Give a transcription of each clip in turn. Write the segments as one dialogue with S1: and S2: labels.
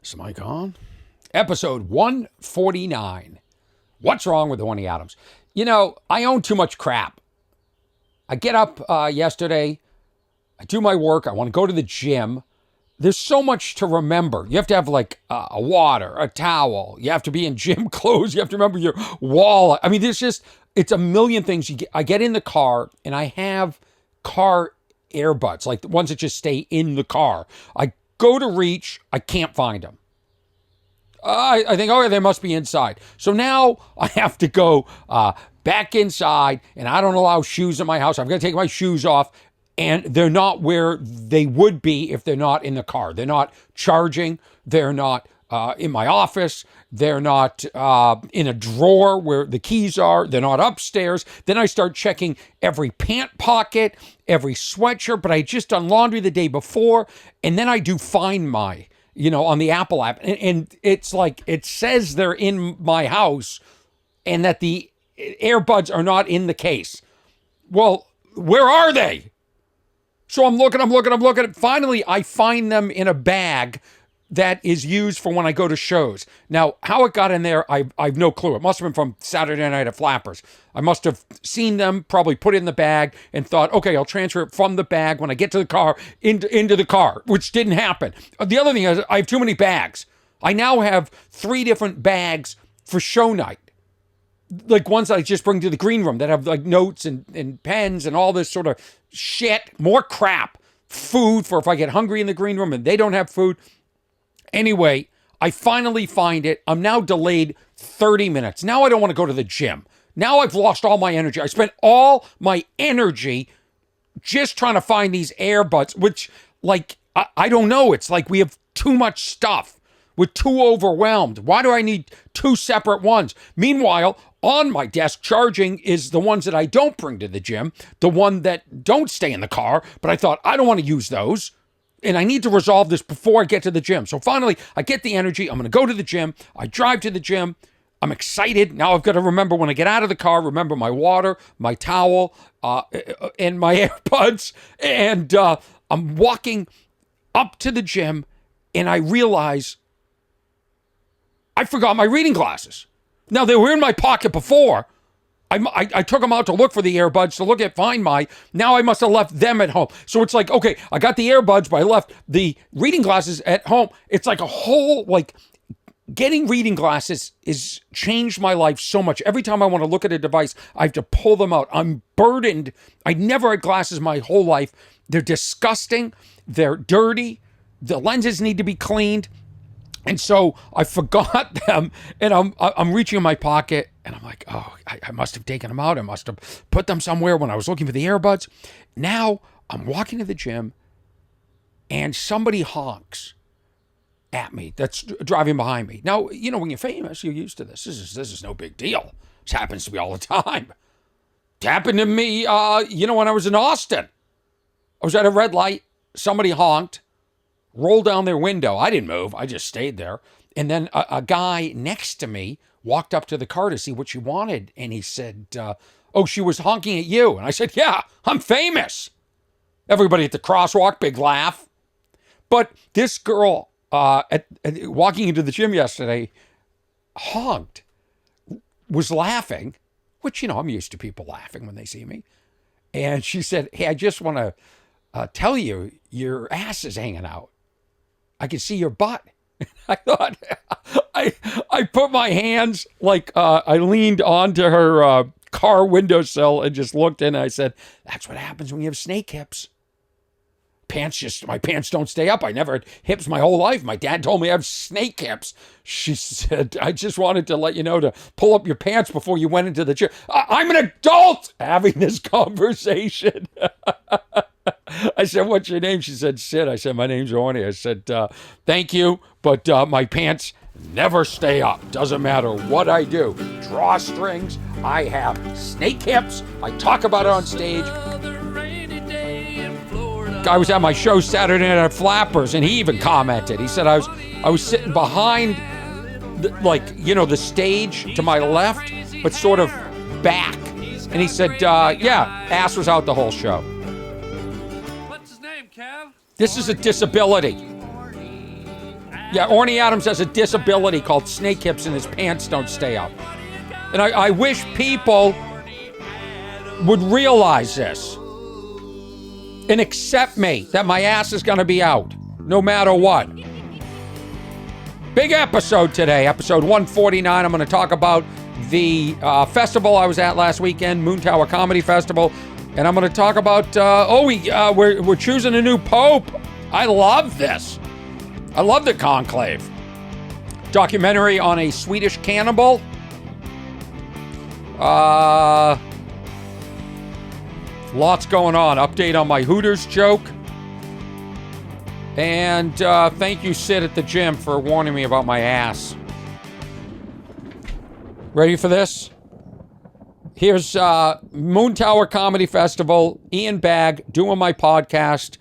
S1: Is the mic on? Episode 149. What's wrong with Orny Adams? You know, I own too much crap. I get up yesterday, I do my work, I want to go to the gym. There's so much to remember. You have to have like a water, a towel. You have to be in gym clothes. You have to remember your wallet. I mean, it's a million things. I get in the car and I have car earbuds, like the ones that just stay in the car. I go to reach, I can't find them. I think, oh, they must be inside. So now I have to go back inside, and I don't allow shoes in my house. I've got to take my shoes off, and they're not where they would be if they're not in the car. They're not charging. They're not in my office. They're not in a drawer where the keys are. They're not upstairs. Then I start checking every pant pocket, every sweatshirt, but I had just done laundry the day before, and then I do Find My, on the Apple app. And it's like, it says they're in my house and that the earbuds are not in the case. Well, where are they? So I'm looking. Finally, I find them in a bag that is used for when I go to shows. Now, how it got in there, I've no clue. It must have been from Saturday night at Flappers. I must have seen them, probably put it in the bag and thought, okay, I'll transfer it from the bag when I get to the car into the car, which didn't happen. The other thing is I have too many bags. I now have 3 different bags for show night. Like ones that I just bring to the green room that have like notes and pens and all this sort of shit, more crap, food for if I get hungry in the green room and they don't have food. Anyway, I finally find it. I'm now delayed 30 minutes. Now I don't want to go to the gym. Now I've lost all my energy. I spent all my energy just trying to find these earbuds, which, like, I don't know. It's like we have too much stuff. We're too overwhelmed. Why do I need 2 separate ones? Meanwhile, on my desk, charging is the ones that I don't bring to the gym, the one that don't stay in the car, but I thought, I don't want to use those. And I need to resolve this before I get to the gym. So finally, I get the energy. I'm going to go to the gym. I drive to the gym. I'm excited. Now I've got to remember when I get out of the car, remember my water, my towel, and my AirPods. And I'm walking up to the gym, and I realize I forgot my reading glasses. Now, they were in my pocket before. I took them out to look for the earbuds, to look at Find My. Now I must have left them at home. So it's like, okay, I got the earbuds, but I left the reading glasses at home. It's like a whole, like, getting reading glasses has changed my life so much. Every time I want to look at a device, I have to pull them out. I'm burdened. I never had glasses my whole life. They're disgusting. They're dirty. The lenses need to be cleaned. And so I forgot them, and I'm reaching in my pocket, and I'm like, oh, I must have taken them out. I must have put them somewhere when I was looking for the earbuds. Now I'm walking to the gym, and somebody honks at me that's driving behind me. Now, when you're famous, you're used to this. This is no big deal. This happens to me all the time. It happened to me, when I was in Austin. I was at a red light. Somebody honked. Rolled down their window. I didn't move. I just stayed there. And then a guy next to me walked up to the car to see what she wanted. And he said, oh, she was honking at you. And I said, yeah, I'm famous. Everybody at the crosswalk, big laugh. But this girl walking into the gym yesterday honked, was laughing, which, I'm used to people laughing when they see me. And she said, hey, I just want to tell you, your ass is hanging out. I can see your butt. I thought, I put my hands, like I leaned onto her car windowsill and just looked in, and I said, that's what happens when you have snake hips. My pants don't stay up. I never had hips my whole life. My dad told me I have snake hips. She said, I just wanted to let you know to pull up your pants before you went into the gym. I'm an adult having this conversation. I said, what's your name? She said, Sid. I said, my name's Orny. I said, thank you, but my pants never stay up. Doesn't matter what I do. Drawstrings. I have snake hips. I talk about it on stage. I was at my show Saturday night at Flappers, and he even commented. He said I was sitting behind, the stage to my left, but sort of back. And he said, yeah, ass was out the whole show.
S2: What's his name, Kev?
S1: This is a disability. Yeah, Orny Adams has a disability called snake hips and his pants don't stay up. And I wish people would realize this and accept me, that my ass is going to be out no matter what. Big episode today, episode 149. I'm going to talk about the festival I was at last weekend, Moon Tower Comedy Festival. And I'm going to talk about, we're choosing a new pope. I love this. I love the Conclave. Documentary on a Swedish cannibal. Lots going on. Update on my Hooters joke. And thank you, Sid at the gym, for warning me about my ass. Ready for this? Here's Moon Tower Comedy Festival. Ian Bagg doing my podcast.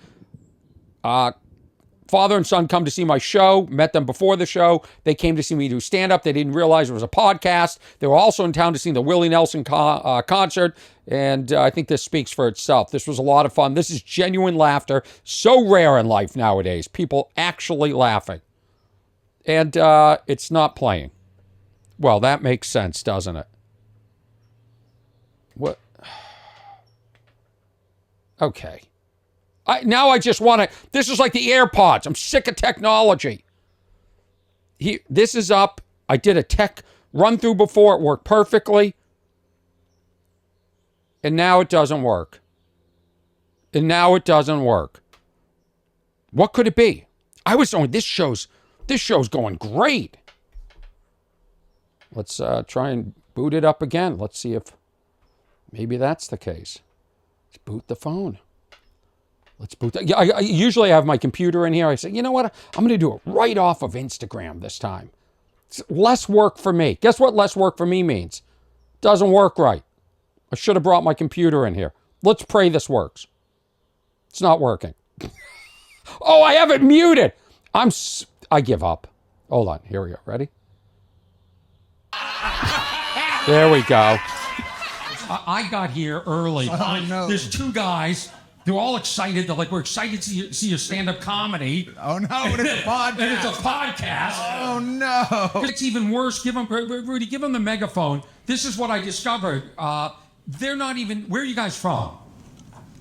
S1: Father and son come to see my show. Met them before the show. They came to see me do stand-up. They didn't realize it was a podcast. They were also in town to see the Willie Nelson concert. And I think this speaks for itself. This was a lot of fun. This is genuine laughter. So rare in life nowadays. People actually laughing. And it's not playing. Well, that makes sense, doesn't it? What? Okay. Now I just want to... This is like the AirPods. I'm sick of technology. This is up. I did a tech run-through before. It worked perfectly. And now it doesn't work. And now it doesn't work. What could it be? I was saying, this show's going great. Let's try and boot it up again. Let's see if maybe that's the case. Let's boot the phone. Let's boot that. Yeah, I usually have my computer in here. I say, you know what? I'm going to do it right off of Instagram this time. It's less work for me. Guess what less work for me means? Doesn't work right. I should have brought my computer in here. Let's pray this works. It's not working. Oh, I have it muted. I give up. Hold on. Here we go. Ready? There we go. I got here early.
S2: Oh, no.
S1: There's two guys. They're all excited. They're like, we're excited to see your stand-up comedy.
S2: Oh, no, but it's a podcast.
S1: And it's a podcast.
S2: Oh, no.
S1: It's even worse. Rudy, give them the megaphone. This is what I discovered. They're not even... Where are you guys from?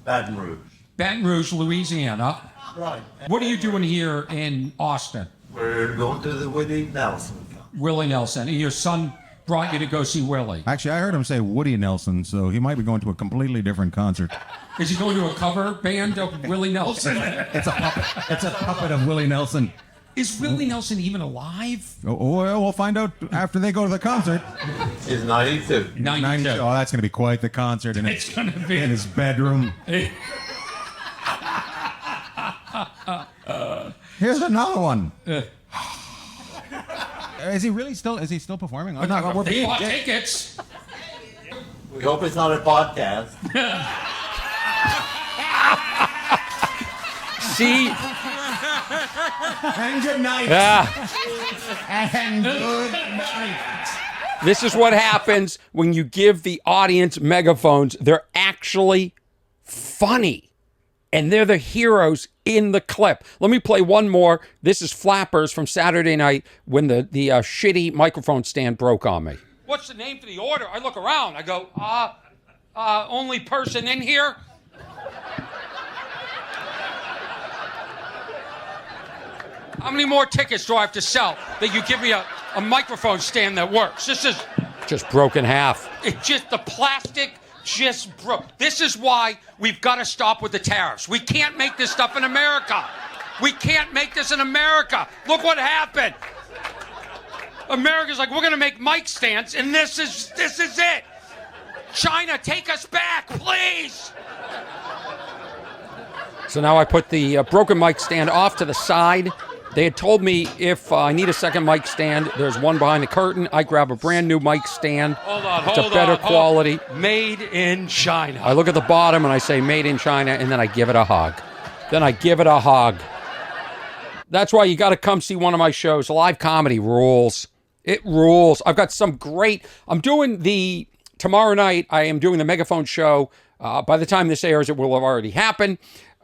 S3: Baton Rouge.
S1: Baton Rouge, Louisiana.
S3: Right.
S1: What are you doing here in Austin?
S3: We're going to the Willie Nelson.
S1: Willie Nelson. And your son brought you to go see Willie.
S2: Actually, I heard him say Woody Nelson, so he might be going to a completely different concert.
S1: Is he going to a cover band of Willie Nelson?
S2: It's a puppet. It's a puppet of Willie Nelson.
S1: Is Willie Nelson even alive?
S2: Oh, well, we'll find out after they go to the concert.
S3: He's 92.
S1: 92.
S2: Oh, that's going to be quite the concert. And
S1: It's going to be
S2: in his bedroom. Here's another one. Is he really still? Is he still performing? Oh, no, we're
S1: They bought tickets.
S3: We hope it's not a podcast.
S1: See?
S2: And good night.
S1: Yeah.
S2: And good night.
S1: This is what happens when you give the audience megaphones. They're actually funny. And they're the heroes in the clip. Let me play one more. This is Flappers from Saturday night when the shitty microphone stand broke on me. What's the name for the order? I look around. I go, only person in here? How many more tickets do I have to sell that you give me a microphone stand that works? This is just broke in half. It just, the plastic just broke. This is why we've got to stop with the tariffs. We can't make this stuff in America. We can't make this in America. Look what happened. America's like, we're going to make mic stands, and this is it. China, take us back, please. So now I put the broken mic stand off to the side. They had told me if I need a second mic stand, there's one behind the curtain. I grab a brand new mic stand. Hold on, it's a better quality. Made in China. I look at the bottom and I say made in China, and then I give it a hug. That's why you got to come see one of my shows. Live comedy rules. It rules. I've got some great... Tomorrow night, I am doing the Megaphone show. By the time this airs, it will have already happened.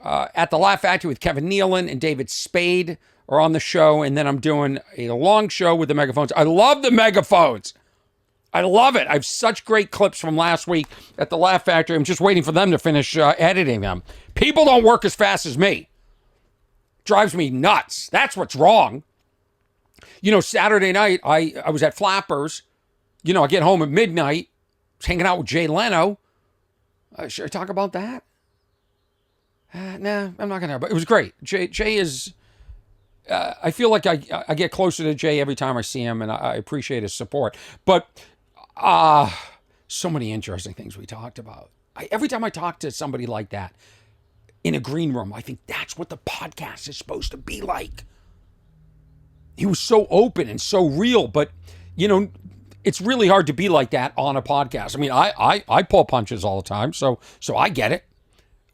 S1: at the Laugh Factory with Kevin Nealon and David Spade are on the show. And then I'm doing a long show with the megaphones. I love the megaphones. I love it. I have such great clips from last week at the Laugh Factory. I'm just waiting for them to finish editing them. People don't work as fast as me. Drives me nuts. That's what's wrong. You know, Saturday night, I was at Flappers. You know, I get home at midnight, was hanging out with Jay Leno. Should I talk about that? Nah, I'm not going to. But it was great. Jay is... I feel like I get closer to Jay every time I see him, and I appreciate his support. But so many interesting things we talked about. Every time I talk to somebody like that in a green room, I think that's what the podcast is supposed to be like. He was so open and so real, but, you know, it's really hard to be like that on a podcast. I mean, I pull punches all the time, so I get it.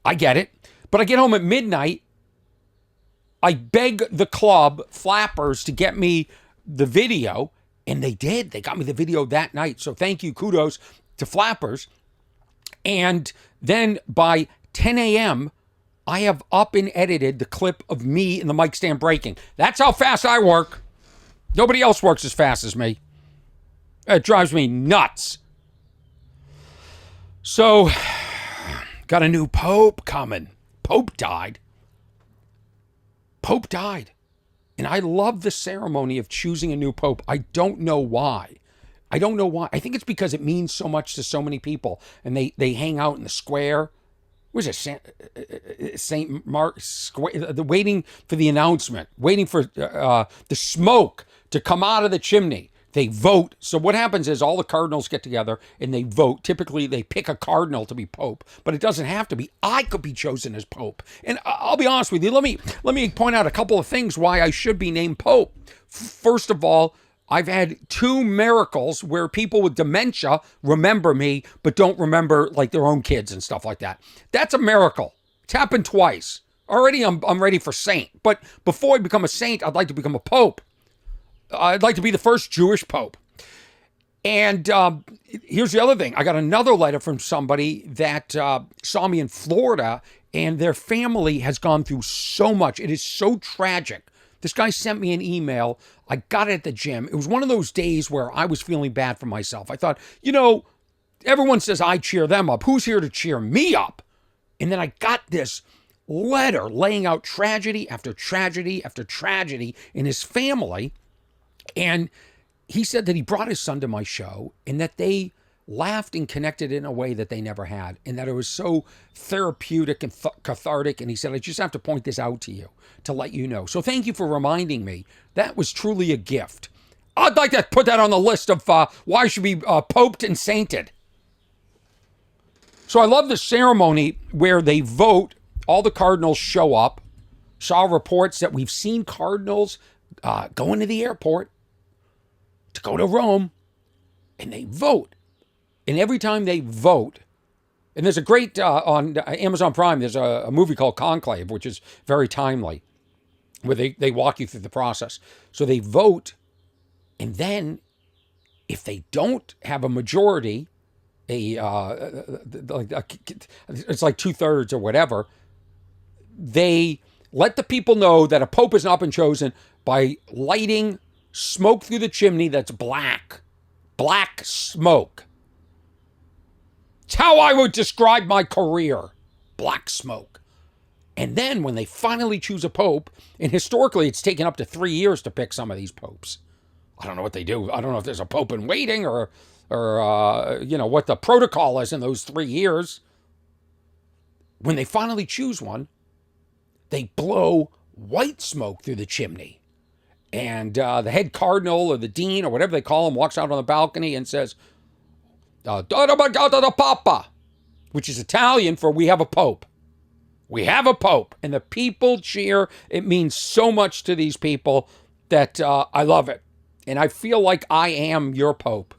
S1: I get it. But I get home at midnight. I beg the club, Flappers, to get me the video, and they did. They got me the video that night. So thank you, kudos to Flappers. And then by 10 a.m., I have up and edited the clip of me and the mic stand breaking. That's how fast I work. Nobody else works as fast as me. It drives me nuts. So, got a new pope coming. Pope died. Pope died. And I love the ceremony of choosing a new pope. I don't know why. I think it's because it means so much to so many people. And they hang out in the square. What is it? St. Mark's Square. Waiting for the announcement. Waiting for the smoke to come out of the chimney. They vote. So what happens is all the cardinals get together and they vote. Typically, they pick a cardinal to be pope, but it doesn't have to be. I could be chosen as pope. And I'll be honest with you. Let me point out a couple of things why I should be named pope. First of all, I've had 2 miracles where people with dementia remember me, but don't remember like their own kids and stuff like that. That's a miracle. It's happened twice. Already I'm ready for saint. But before I become a saint, I'd like to become a pope. I'd like to be the first Jewish pope. And here's the other thing. I got another letter from somebody that saw me in Florida, and their family has gone through so much. It is so tragic. This guy sent me an email. I got it at the gym. It was one of those days where I was feeling bad for myself. I thought, you know, everyone says I cheer them up. Who's here to cheer me up? And then I got this letter laying out tragedy after tragedy after tragedy in his family. And he said that he brought his son to my show and that they laughed and connected in a way that they never had, and that it was so therapeutic and cathartic. And he said, I just have to point this out to you to let you know. So thank you for reminding me. That was truly a gift. I'd like to put that on the list of why I should be poped and sainted. So I love the ceremony where they vote. All the cardinals show up. Saw reports that we've seen cardinals go into the airport to go to Rome, and they vote. And every time they vote, and there's a great, on Amazon Prime, there's a movie called Conclave, which is very timely, where they walk you through the process. So they vote, and then if they don't have a majority, it's like 2/3 or whatever, they let the people know that a pope has not been chosen by lighting smoke through the chimney that's black smoke. It's how I would describe my career. Black smoke. And then when they finally choose a pope, and historically it's taken up to 3 years to pick some of these popes. I don't know what they do. I don't know if there's a pope in waiting or you know, what the protocol is in those 3 years. When they finally choose one, they blow white smoke through the chimney. And the head cardinal or the dean or whatever they call him walks out on the balcony and says, "Da Papa," which is Italian for "we have a pope." We have a pope. And the people cheer. It means so much to these people that I love it. And I feel like I am your pope.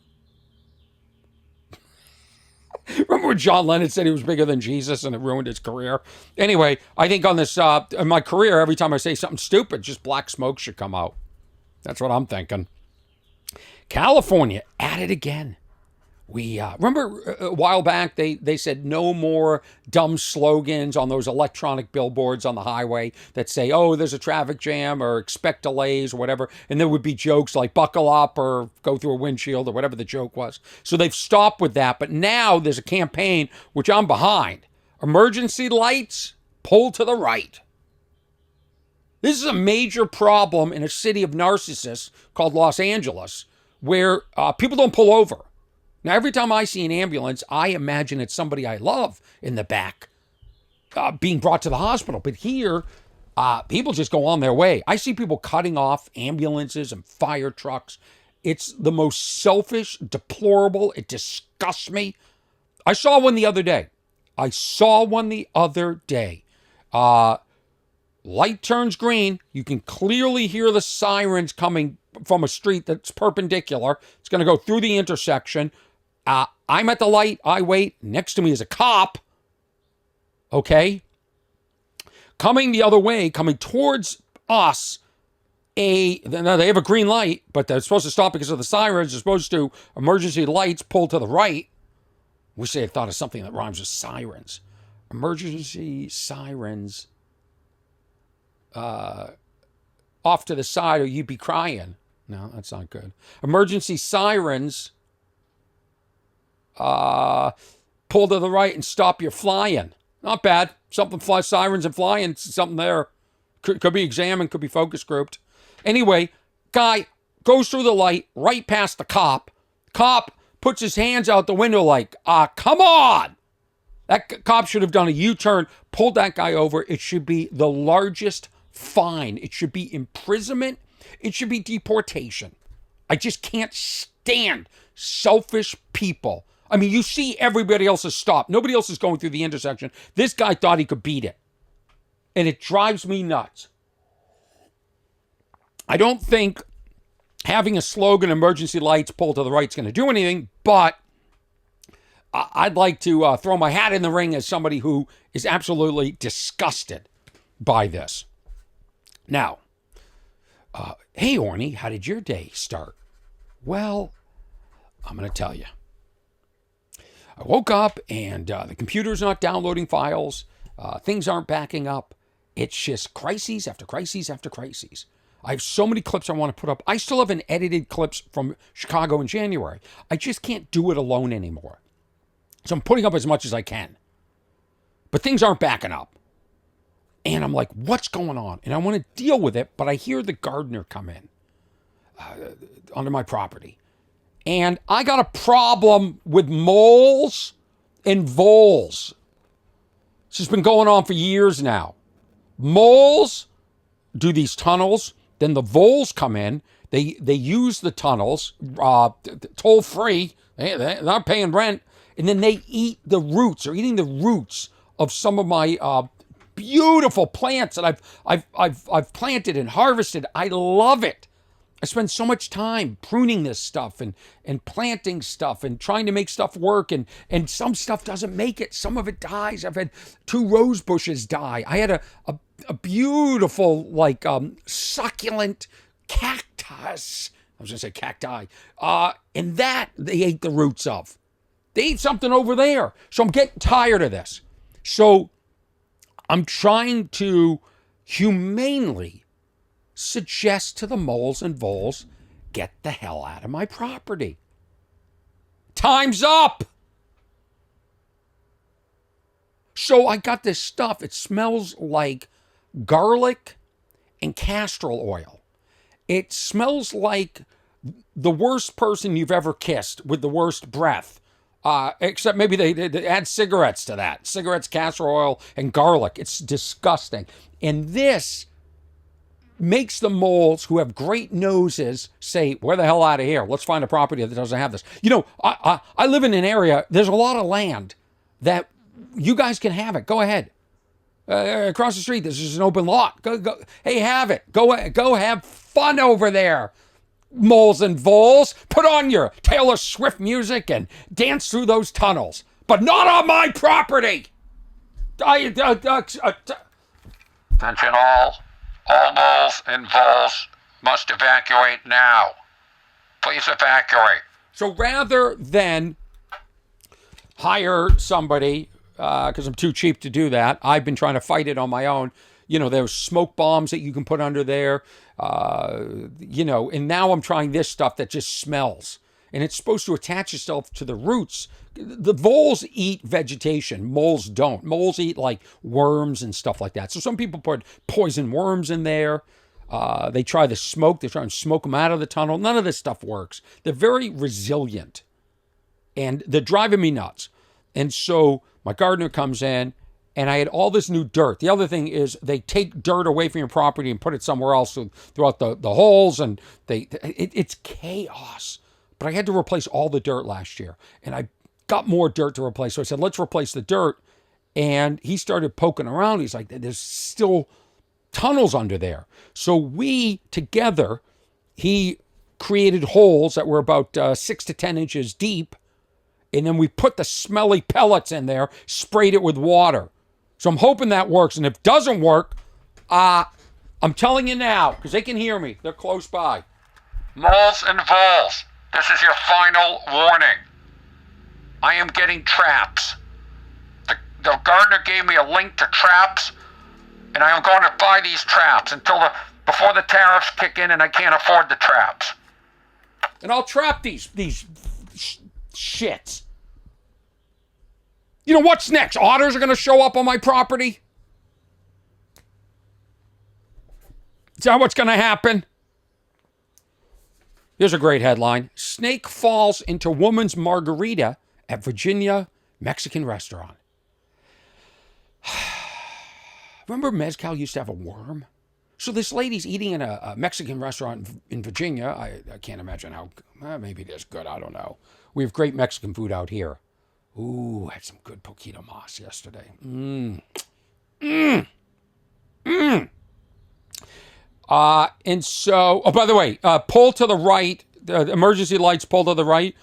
S1: Remember when John Lennon said he was bigger than Jesus and it ruined his career? Anyway, I think on this, in my career, every time I say something stupid, just black smoke should come out. That's what I'm thinking. California, at it again. We remember a while back they said no more dumb slogans on those electronic billboards on the highway that say, oh, there's a traffic jam or expect delays or whatever. And there would be jokes like buckle up or go through a windshield or whatever the joke was. So they've stopped with that. But now there's a campaign, which I'm behind. Emergency lights, pull to the right. This is a major problem in a city of narcissists called Los Angeles, where people don't pull over. Now, every time I see an ambulance, I imagine it's somebody I love in the back being brought to the hospital. But here, people just go on their way. I see people cutting off ambulances and fire trucks. It's the most selfish, deplorable. It disgusts me. I saw one the other day. Light turns green. You can clearly hear the sirens coming from a street that's perpendicular. It's going to go through the intersection. I'm at the light. I wait. Next to me is a cop. Okay. Coming the other way, coming towards us. Now they have a green light, but they're supposed to stop because of the sirens. They're supposed to emergency lights pull to the right. Wish they had thought of something that rhymes with sirens. Emergency sirens. Off to the side or you'd be crying. No, that's not good. Emergency sirens pull to the right and stop your flying. Not bad. Something fly sirens and flying, something there. Could be examined, could be focus grouped. Anyway, guy goes through the light right past the cop. Cop puts his hands out the window like, come on! That cop should have done a U-turn, pulled that guy over. It should be the largest fine. It should be imprisonment. It should be deportation. I just can't stand selfish people. I mean, you see everybody else has stopped. Nobody else is going through the intersection. This guy thought he could beat it. And it drives me nuts. I don't think having a slogan, emergency lights, pull to the right, is going to do anything, but I'd like to throw my hat in the ring as somebody who is absolutely disgusted by this. Now, hey, Orny, how did your day start? Well, I'm going to tell you. I woke up and the computer's not downloading files. Things aren't backing up. It's just crises after crises after crises. I have so many clips I want to put up. I still haven't edited clips from Chicago in January. I just can't do it alone anymore. So I'm putting up as much as I can. But things aren't backing up. And I'm like, what's going on? And I want to deal with it, but I hear the gardener come in onto my property. And I got a problem with moles and voles. This has been going on for years now. Moles do these tunnels. Then the voles come in. They use the tunnels, toll free. They're not paying rent. And then they eat the roots. They're eating the roots of some of my beautiful plants that I've planted and harvested. I love it. I spend so much time pruning this stuff and planting stuff and trying to make stuff work. And some stuff doesn't make it. Some of it dies. I've had 2 rose bushes die. I had a beautiful, like, succulent cactus. I was going to say cacti. And that they ate the roots of. They ate something over there. So I'm getting tired of this. So I'm trying to humanely suggest to the moles and voles, get the hell out of my property. Time's up. So I got this stuff. It smells like garlic and castor oil. It smells like the worst person you've ever kissed with the worst breath. Except maybe they add cigarettes to that. Cigarettes, castor oil, and garlic. It's disgusting. And this makes the moles who have great noses say, where the hell out of here? Let's find a property that doesn't have this. You know, I live in an area, there's a lot of land that you guys can have it. Go ahead. Across the street, this is an open lot. Go. Hey, have it. Go have fun over there. Moles and voles, put on your Taylor Swift music and dance through those tunnels, but not on my property. Attention all moles and voles must evacuate now. Please evacuate. So rather than hire somebody because I'm too cheap to do that. I've been trying to fight it on my own. You know, there's smoke bombs that you can put under there. You know, and now I'm trying this stuff that just smells. And it's supposed to attach itself to the roots. The voles eat vegetation. Moles don't. Moles eat like worms and stuff like that. So some people put poison worms in there. They try the smoke. They try and smoke them out of the tunnel. None of this stuff works. They're very resilient. And they're driving me nuts. And so my gardener comes in, and I had all this new dirt. The other thing is they take dirt away from your property and put it somewhere else throughout the holes, and it's chaos. But I had to replace all the dirt last year, and I got more dirt to replace. So I said, let's replace the dirt. And he started poking around. He's like, there's still tunnels under there. So we together, he created holes that were about 6 to 10 inches deep. And then we put the smelly pellets in there, sprayed it with water. So I'm hoping that works. And if it doesn't work, I'm telling you now, because they can hear me. They're close by. Moles and voles, this is your final warning. I am getting traps. The gardener gave me a link to traps, and I am going to buy these traps before the tariffs kick in and I can't afford the traps. And I'll trap these shits. You know what's next? Otters are going to show up on my property? Is that what's going to happen? Here's a great headline. Snake falls into woman's margarita at Virginia Mexican restaurant. Remember Mezcal used to have a worm? So this lady's eating in a Mexican restaurant in Virginia. I can't imagine how, maybe it is good. I don't know. We have great Mexican food out here. Ooh, I had some good poquito mas yesterday. And so, oh, by the way, pull to the right. The emergency lights pull to the right.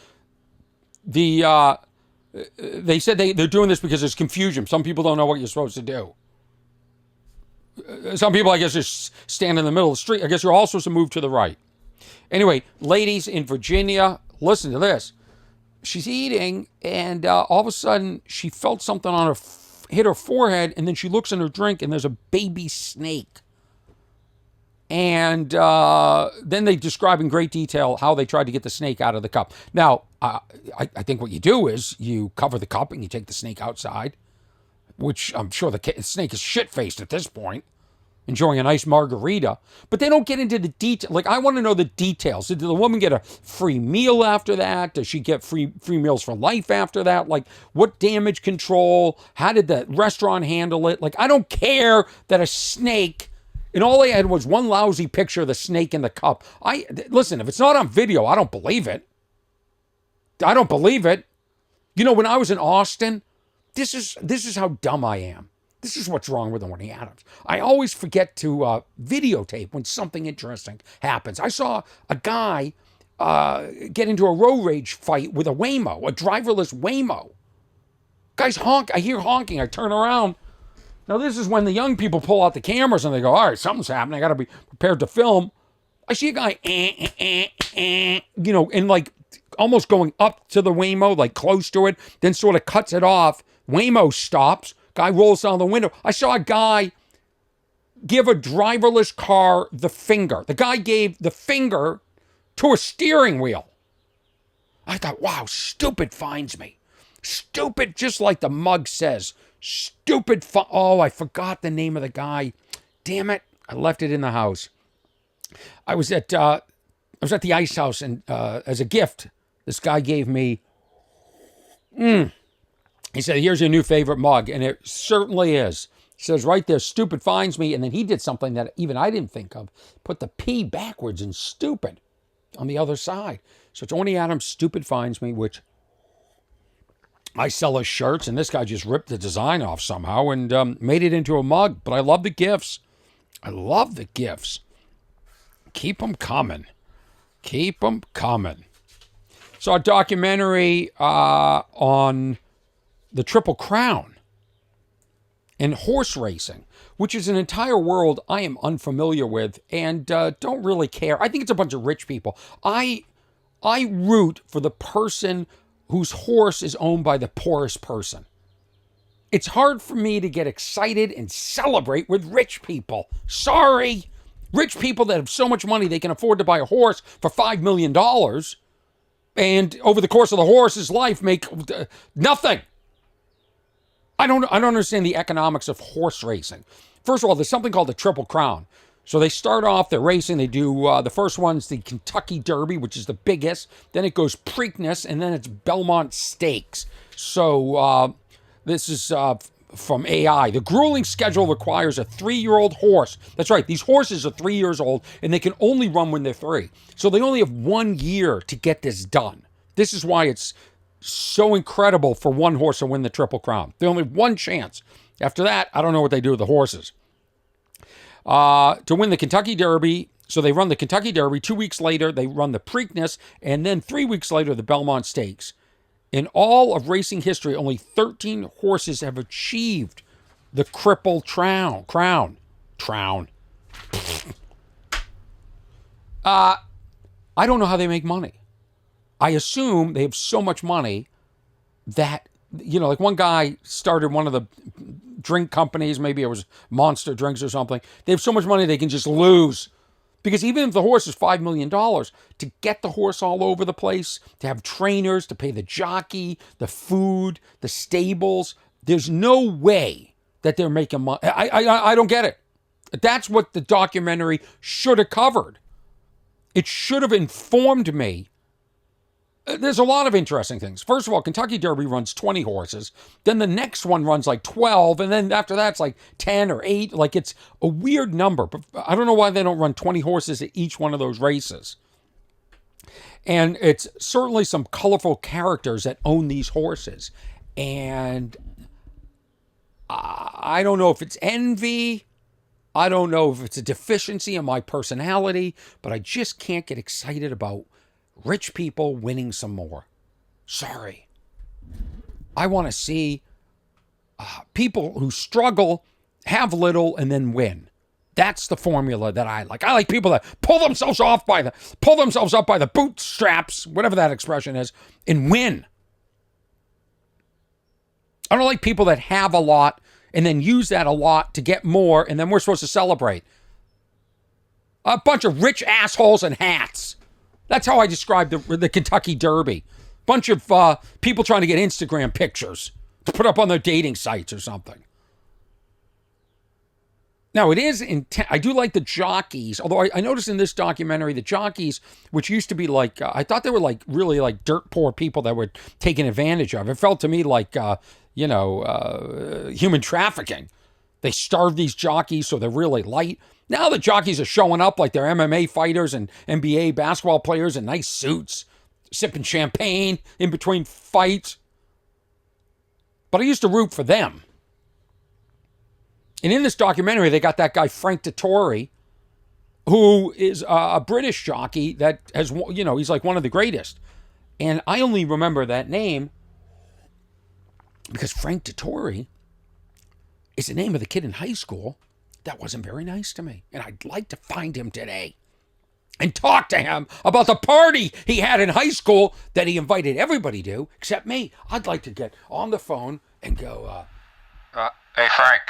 S1: They said they're doing this because there's confusion. Some people don't know what you're supposed to do. Some people, I guess, just stand in the middle of the street. I guess you're all supposed to move to the right. Anyway, ladies in Virginia, listen to this. She's eating, and all of a sudden, she felt something on her, hit her forehead, and then she looks in her drink, and there's a baby snake. And then they describe in great detail how they tried to get the snake out of the cup. Now, I think what you do is you cover the cup and you take the snake outside, which I'm sure the snake is shit-faced at this point, enjoying a nice margarita. But they don't get into the detail. Like, I want to know the details. Did the woman get a free meal after that? Does she get free meals for life after that? Like, what damage control? How did the restaurant handle it? Like, I don't care that a snake... And all they had was one lousy picture of the snake in the cup. Listen, if it's not on video, I don't believe it. I don't believe it. You know, when I was in Austin, this is how dumb I am. This is what's wrong with Orny Adams. I always forget to videotape when something interesting happens. I saw a guy get into a road rage fight with a Waymo, a driverless Waymo. Guys honk. I hear honking. I turn around. Now, this is when the young people pull out the cameras and they go, all right, something's happening. I got to be prepared to film. I see a guy, you know, and like almost going up to the Waymo, like close to it, then sort of cuts it off. Waymo stops. Guy rolls down the window. I saw a guy give a driverless car the finger. The guy gave the finger to a steering wheel. I thought, wow, stupid finds me. Stupid, just like the mug says. Stupid oh, I forgot the name of the guy. Damn it. I left it in the house. I was at the ice house, and as a gift, this guy gave me, he said, here's your new favorite mug. And it certainly is. He says right there, stupid finds me. And then he did something that even I didn't think of. Put the P backwards in stupid on the other side. So it's Orny Adams, stupid finds me, which I sell his shirts, and this guy just ripped the design off somehow and made it into a mug. But I love the gifts. I love the gifts. Keep them coming. Keep them coming. Saw a documentary on the Triple Crown and horse racing, which is an entire world I am unfamiliar with and don't really care. I think it's a bunch of rich people. I root for the person whose horse is owned by the poorest person. It's hard for me to get excited and celebrate with rich people. Sorry. Rich people that have so much money they can afford to buy a horse for $5 million and over the course of the horse's life make nothing. I don't understand the economics of horse racing. First of all, there's something called the Triple Crown. So they start off, they're racing, they do, the first one's the Kentucky Derby, which is the biggest. Then it goes Preakness, and then it's Belmont Stakes. So this is from AI. The grueling schedule requires a 3-year-old horse. That's right, these horses are 3 years old, and they can only run when they're 3. So they only have 1 year to get this done. This is why it's so incredible for one horse to win the Triple Crown. They only have one chance. After that, I don't know what they do with the horses. To win the Kentucky Derby, so they run the Kentucky Derby. 2 weeks later, they run the Preakness, and then 3 weeks later, the Belmont Stakes. In all of racing history, only 13 horses have achieved the Triple Crown. I don't know how they make money. I assume they have so much money that, you know, like one guy started one of the drink companies, maybe it was Monster Drinks or something. They have so much money they can just lose. Because even if the horse is $5 million, to get the horse all over the place, to have trainers, to pay the jockey, the food, the stables, there's no way that they're making money. I don't get it. That's what the documentary should have covered. It should have informed me. There's a lot of interesting things. First of all, Kentucky Derby runs 20 horses. Then the next one runs like 12. And then after that, it's like 10 or 8. Like, it's a weird number. But I don't know why they don't run 20 horses at each one of those races. And it's certainly some colorful characters that own these horses. And I don't know if it's envy. I don't know if it's a deficiency in my personality. But I just can't get excited about rich people winning some more. Sorry. I want to see people who struggle, have little, and then win. That's the formula that I like. I like people that pull themselves up by the bootstraps, whatever that expression is, and win. I don't like people that have a lot and then use that a lot to get more, and then we're supposed to celebrate. A bunch of rich assholes in hats. That's how I describe the Kentucky Derby. Bunch of people trying to get Instagram pictures to put up on their dating sites or something. Now, it is I do like the jockeys, although I noticed in this documentary, the jockeys, which used to be like, I thought they were like really like dirt poor people that were taken advantage of. It felt to me like, human trafficking. They starved these jockeys so they're really light. Now the jockeys are showing up like they're MMA fighters and NBA basketball players in nice suits, sipping champagne in between fights. But I used to root for them. And in this documentary, they got that guy Frank Dettori, who is a British jockey that has, he's like one of the greatest. And I only remember that name because Frank Dettori is the name of the kid in high school that wasn't very nice to me. And I'd like to find him today and talk to him about the party he had in high school that he invited everybody to, except me. I'd like to get on the phone and go,
S4: hey, Frank.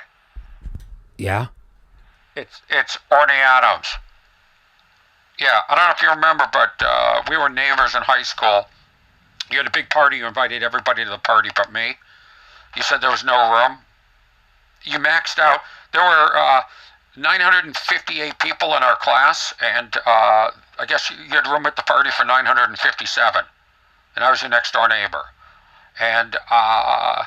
S1: Yeah?
S4: It's Orny Adams. Yeah, I don't know if you remember, but we were neighbors in high school. You had a big party. You invited everybody to the party but me. You said there was no room. You maxed out. There were 958 people in our class, and I guess you had room at the party for 957. And I was your next door neighbor. And I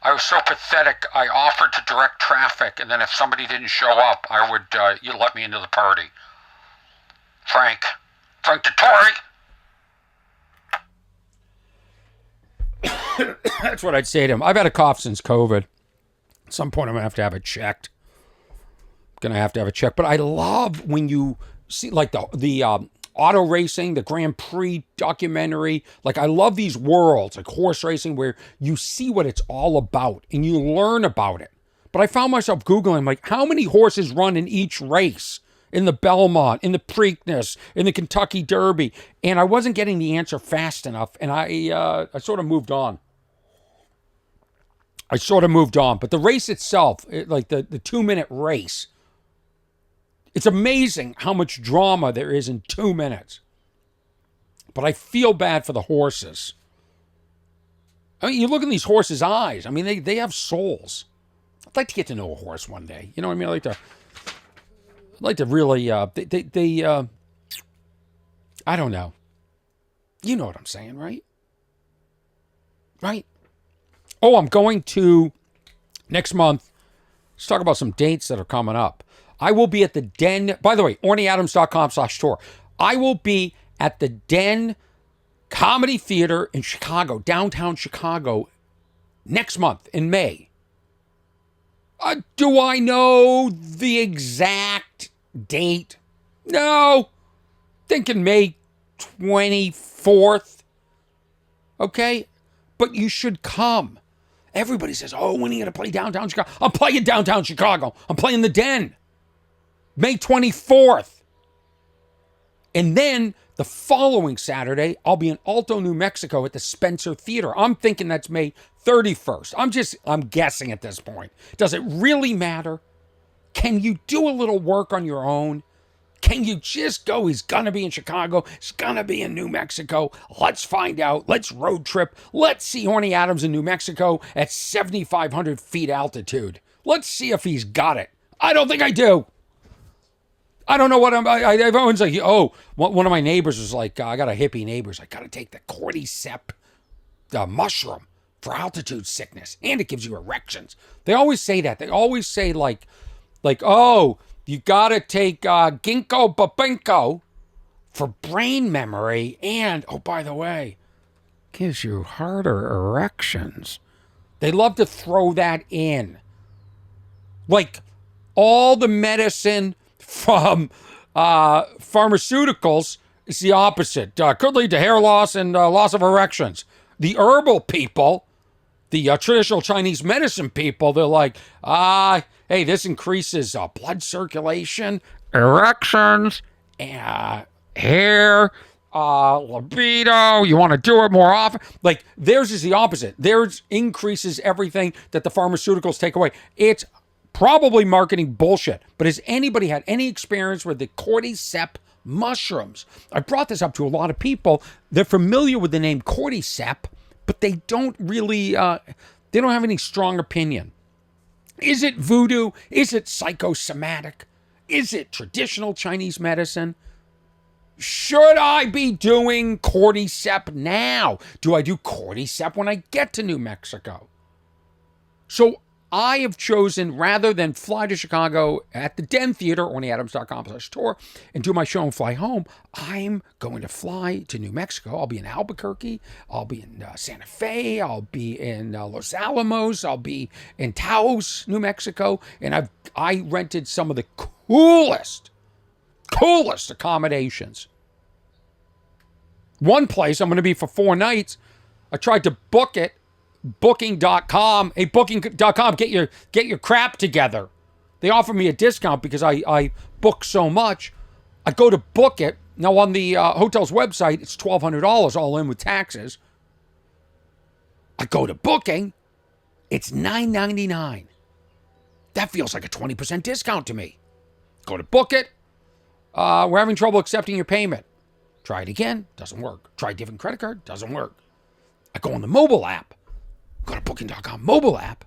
S4: was so pathetic, I offered to direct traffic, and then if somebody didn't show up, I would, you let me into the party. Frank Dettori.
S1: That's what I'd say to him. I've had a cough since COVID. At some point, I'm going to have it checked. But I love when you see, like, the auto racing, the Grand Prix documentary. Like, I love these worlds, like horse racing, where you see what it's all about and you learn about it. But I found myself Googling, like, how many horses run in each race? in the Belmont, in the Preakness, in the Kentucky Derby, and I wasn't getting the answer fast enough, and I sort of moved on. But the race itself, like the 2-minute race, it's amazing how much drama there is in 2 minutes. But I feel bad for the horses. I mean, you look in these horses' eyes. I mean, they have souls. I'd like to get to know a horse one day. You know what I mean? I'd like to really, I don't know. You know what I'm saying, right? Right? Oh, I'm going to, next month, let's talk about some dates that are coming up. I will be at the Den, by the way, ornyadams.com/tour. I will be at the Den Comedy Theater in Chicago, downtown Chicago, next month in May. Do I know the exact date? No. Thinking May 24th. Okay? But you should come. Everybody says, oh, when are you going to play downtown Chicago? I'm playing downtown Chicago. I'm playing the Den. May 24th. And then the following Saturday, I'll be in Alto, New Mexico at the Spencer Theater. I'm thinking that's May 31st. I'm guessing at this point. Does it really matter? Can you do a little work on your own? Can you just go, he's going to be in Chicago, he's going to be in New Mexico. Let's find out. Let's road trip. Let's see Orny Adams in New Mexico at 7,500 feet altitude. Let's see if he's got it. I don't think I do. I don't know what everyone's like, oh, one of my neighbors was like, I got a hippie neighbor. I got to take the cordyceps mushroom for altitude sickness, and it gives you erections. They always say that. They always say like, oh, you got to take ginkgo biloba for brain memory, and, oh, by the way, gives you harder erections. They love to throw that in. Like all the medicine from pharmaceuticals is the opposite. Could lead to hair loss and loss of erections. The herbal people, the traditional Chinese medicine people, they're like, hey, this increases blood circulation, erections, hair, libido. You want to do it more often. Like theirs is the opposite. Theirs increases everything that the pharmaceuticals take away. It's probably marketing bullshit. But has anybody had any experience with the cordyceps mushrooms? I brought this up to a lot of people. They're familiar with the name cordyceps, but they don't really, they don't have any strong opinion. Is it voodoo? Is it psychosomatic? Is it traditional Chinese medicine? Should I be doing cordyceps now? Do I do cordyceps when I get to New Mexico? So I have chosen, rather than fly to Chicago at the Den Theater, ornyadams.com/tour, and do my show and fly home, I'm going to fly to New Mexico. I'll be in Albuquerque. I'll be in Santa Fe. I'll be in Los Alamos. I'll be in Taos, New Mexico. And I rented some of the coolest accommodations. One place I'm going to be for 4 nights. I tried to book it. Booking.com. Hey, Booking.com, get your crap together. They offer me a discount because I book so much. I go to book it. Now, on the hotel's website, it's $1,200 all in with taxes. I go to Booking. It's $9.99. That feels like a 20% discount to me. Go to book it. We're having trouble accepting your payment. Try it again. Doesn't work. Try a different credit card. Doesn't work. I go on the mobile app. Go to Booking.com mobile app.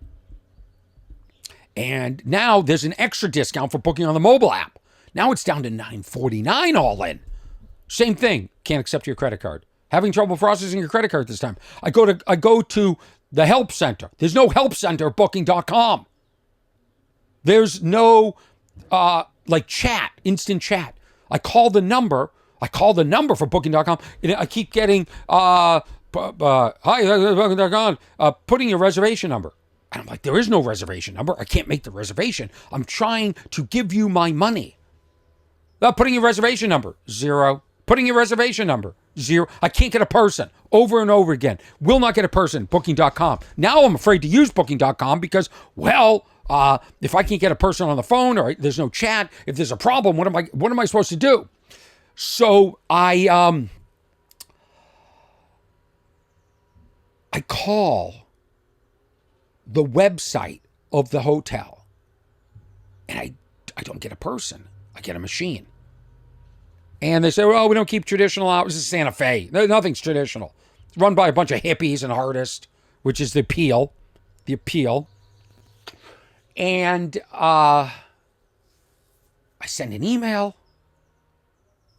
S1: And now there's an extra discount for booking on the mobile app. Now it's down to $9.49 all in. Same thing. Can't accept your credit card. Having trouble processing your credit card this time. I go to the help center. There's no help center at Booking.com. There's no chat, instant chat. I call the number for Booking.com, and I keep getting hi, Booking.com, putting your reservation number. And I'm like, there is no reservation number. I can't make the reservation. I'm trying to give you my money. Putting your reservation number, 0. Putting your reservation number, 0. I can't get a person over and over again. Will not get a person, Booking.com. Now I'm afraid to use Booking.com because, well, If I can't get a person on the phone or there's no chat, if there's a problem, what am I supposed to do? So I call the website of the hotel, and I don't get a person. I get a machine. And they say, well, we don't keep traditional hours. This is Santa Fe. Nothing's traditional. It's run by a bunch of hippies and artists, which is the appeal. The appeal. And I send an email.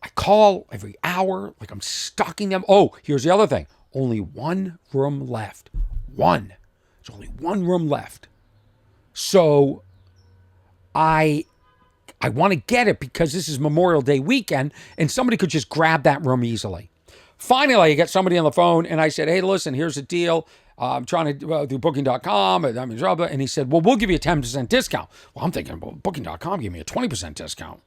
S1: I call every hour, like I'm stalking them. Oh, here's the other thing. Only one room left. One. There's only one room left. So I want to get it because this is Memorial Day weekend and somebody could just grab that room easily. Finally, I get somebody on the phone and I said, hey, listen, here's the deal. I'm trying to do booking.com. And he said, well, we'll give you a 10% discount. Well, I'm thinking, well, booking.com gave me a 20% discount.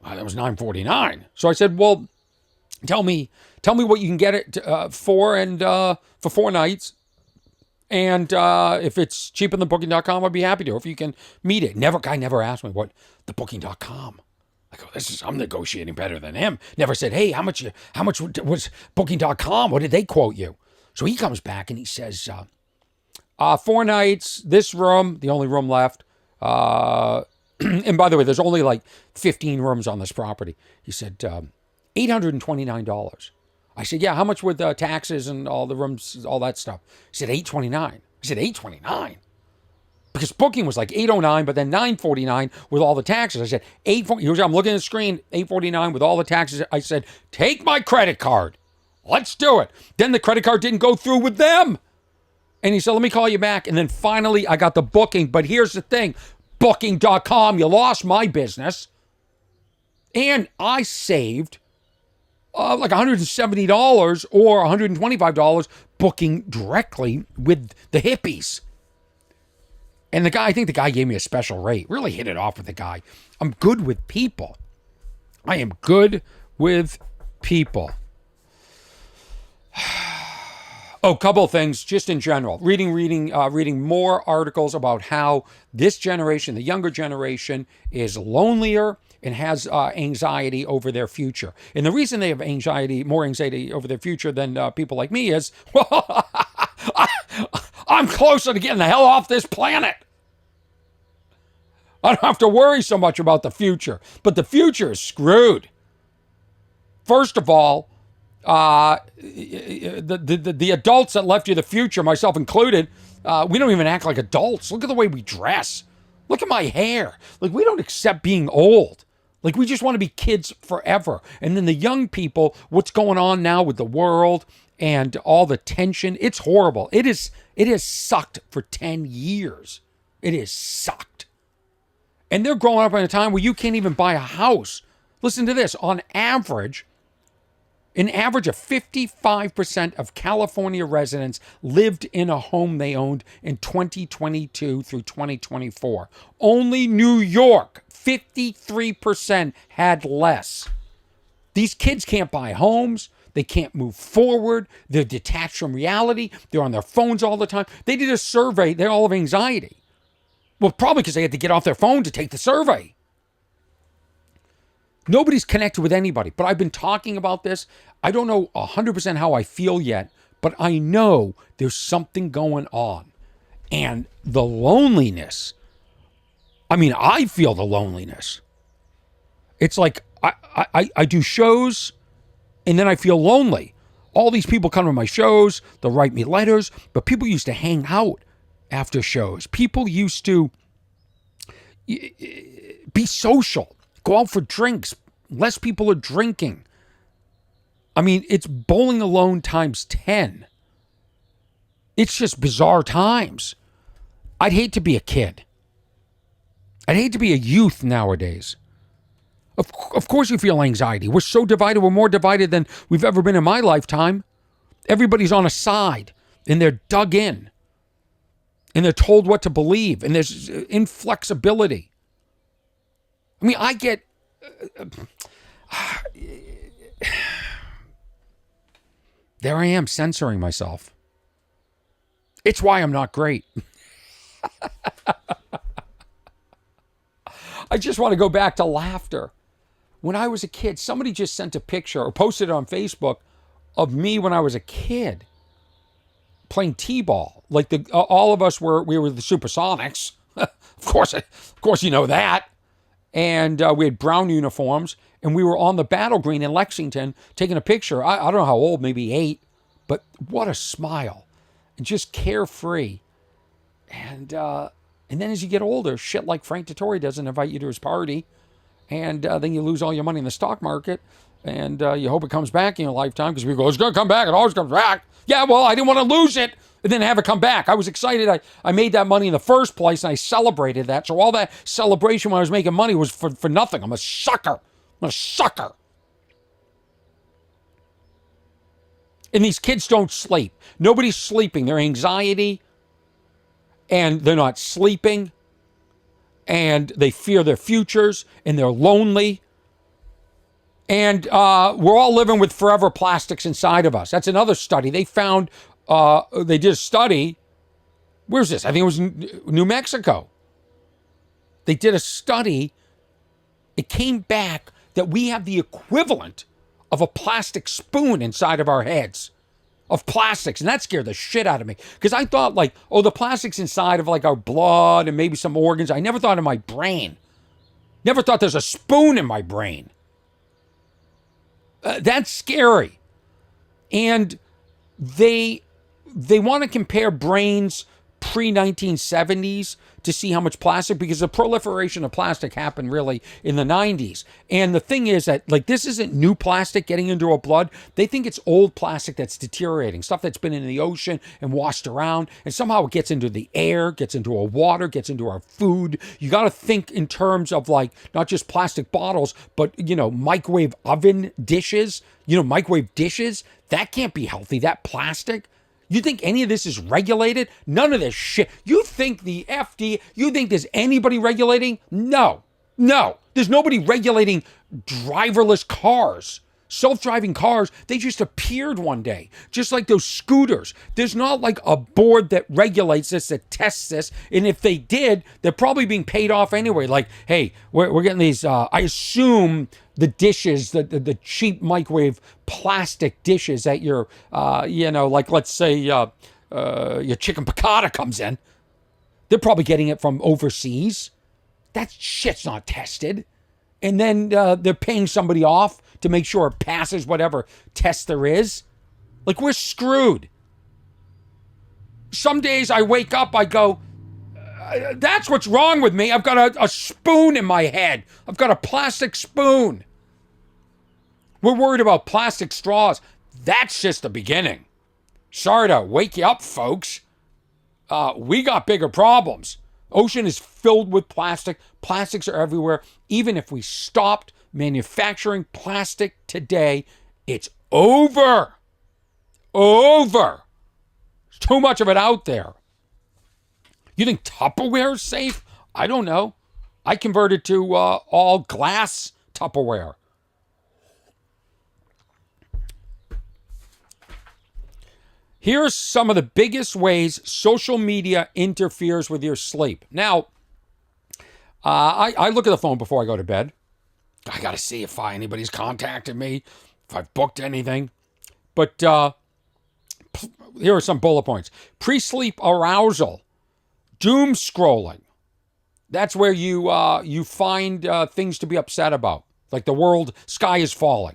S1: That was $9.49. So I said, well, tell me what you can get it for and for 4 nights. And if it's cheaper than booking.com, I'd be happy to. If you can meet it. Guy never asked me what the booking.com. I go, I'm negotiating better than him. Never said, hey, how much was booking.com? What did they quote you? So he comes back and he says, 4 nights, this room, the only room left. And by the way, there's only like 15 rooms on this property. He said, $829. I said, yeah, how much with taxes and all the rooms, all that stuff? He said, $829. I said, $829? Because booking was like $809, but then $949 with all the taxes. I said, $849. I'm looking at the screen, $849 with all the taxes. I said, take my credit card. Let's do it. Then the credit card didn't go through with them. And he said, let me call you back. And then finally, I got the booking. But here's the thing. Booking.com, you lost my business. And I saved like $170 or $125 booking directly with the hippies. And I think the guy gave me a special rate. Really hit it off with the guy. I'm good with people. I am good with people. Oh, couple of things just in general. Reading more articles about how this generation, the younger generation, is lonelier and has anxiety over their future. And the reason they have more anxiety over their future than people like me is, well, I'm closer to getting the hell off this planet. I don't have to worry so much about the future. But the future is screwed. First of all, the adults that left you the future, myself included, we don't even act like adults. Look at the way we dress. Look at my hair. Like, we don't accept being old. Like, we just want to be kids forever. And then the young people, what's going on now with the world and all the tension, it's horrible. It has sucked for 10 years. It has sucked. And they're growing up in a time where you can't even buy a house. Listen to this. On average, an average of 55% of California residents lived in a home they owned in 2022 through 2024. Only New York, 53% had less. These kids can't buy homes. They can't move forward. They're detached from reality. They're on their phones all the time. They did a survey. They're all of anxiety. Well, probably because they had to get off their phone to take the survey. Nobody's connected with anybody, but I've been talking about this. I don't know 100% how I feel yet, but I know there's something going on. And the loneliness, I feel the loneliness. It's like I do shows and then I feel lonely. All these people come to my shows, they'll write me letters, but people used to hang out after shows. People used to be social. Go out for drinks. Less people are drinking. It's bowling alone times 10. It's just bizarre times. I'd hate to be a kid. I'd hate to be a youth nowadays. Of course you feel anxiety. We're so divided. We're more divided than we've ever been in my lifetime. Everybody's on a side and they're dug in. And they're told what to believe. And there's inflexibility. I get... there I am censoring myself. It's why I'm not great. I just want to go back to laughter. When I was a kid, somebody just sent a picture or posted it on Facebook of me when I was a kid playing t-ball. Like all of us we were the Supersonics. Of course, you know that. And we had brown uniforms, and we were on the battle green in Lexington taking a picture. I don't know how old, maybe 8, but what a smile, and just carefree. And then as you get older, shit like Frank Dettori doesn't invite you to his party, and then you lose all your money in the stock market, and you hope it comes back in your lifetime because people go, it's going to come back, it always comes back. Yeah, well, I didn't want to lose it and then have it come back. I was excited. I made that money in the first place, and I celebrated that. So all that celebration when I was making money was for nothing. I'm a sucker. I'm a sucker. And these kids don't sleep. Nobody's sleeping. Their anxiety, and they're not sleeping, and they fear their futures, and they're lonely. And we're all living with forever plastics inside of us. That's another study. They found, they did a study. Where's this? I think it was New Mexico. They did a study. It came back that we have the equivalent of a plastic spoon inside of our heads. Of plastics. And that scared the shit out of me. Because I thought the plastic's inside of our blood and maybe some organs. I never thought of my brain. Never thought there's a spoon in my brain. That's scary. And they want to compare brains pre-1970s to see how much plastic, because the proliferation of plastic happened really in the 90s. And the thing is that this isn't new plastic getting into our blood. They think it's old plastic that's deteriorating, stuff that's been in the ocean and washed around, and somehow it gets into the air, gets into our water, gets into our food. You got to think in terms of not just plastic bottles, but microwave oven dishes, microwave dishes. That can't be healthy, that plastic. You think any of this is regulated? None of this shit. You think the FDA, you think there's anybody regulating? No. There's nobody regulating driverless cars. Self-driving cars, they just appeared one day. Just like those scooters. There's not a board that regulates this, that tests this. And if they did, they're probably being paid off anyway. Hey, we're getting these, I assume the dishes, the cheap microwave plastic dishes that your, let's say your chicken piccata comes in. They're probably getting it from overseas. That shit's not tested. And then they're paying somebody off to make sure it passes whatever test there is. We're screwed. Some days I wake up, I go, that's what's wrong with me. I've got a spoon in my head. I've got a plastic spoon. We're worried about plastic straws. That's just the beginning. Sorry to wake you up, folks. We got bigger problems. Ocean is filled with plastic. Plastics are everywhere. Even if we stopped manufacturing plastic today, it's over. Over. There's too much of it out there. You think Tupperware is safe? I don't know. I converted to all glass Tupperware. Here's some of the biggest ways social media interferes with your sleep. Now, I look at the phone before I go to bed. I got to see if anybody's contacted me, if I've booked anything. But here are some bullet points. Pre-sleep arousal, doom scrolling. That's where you find things to be upset about, like the sky is falling.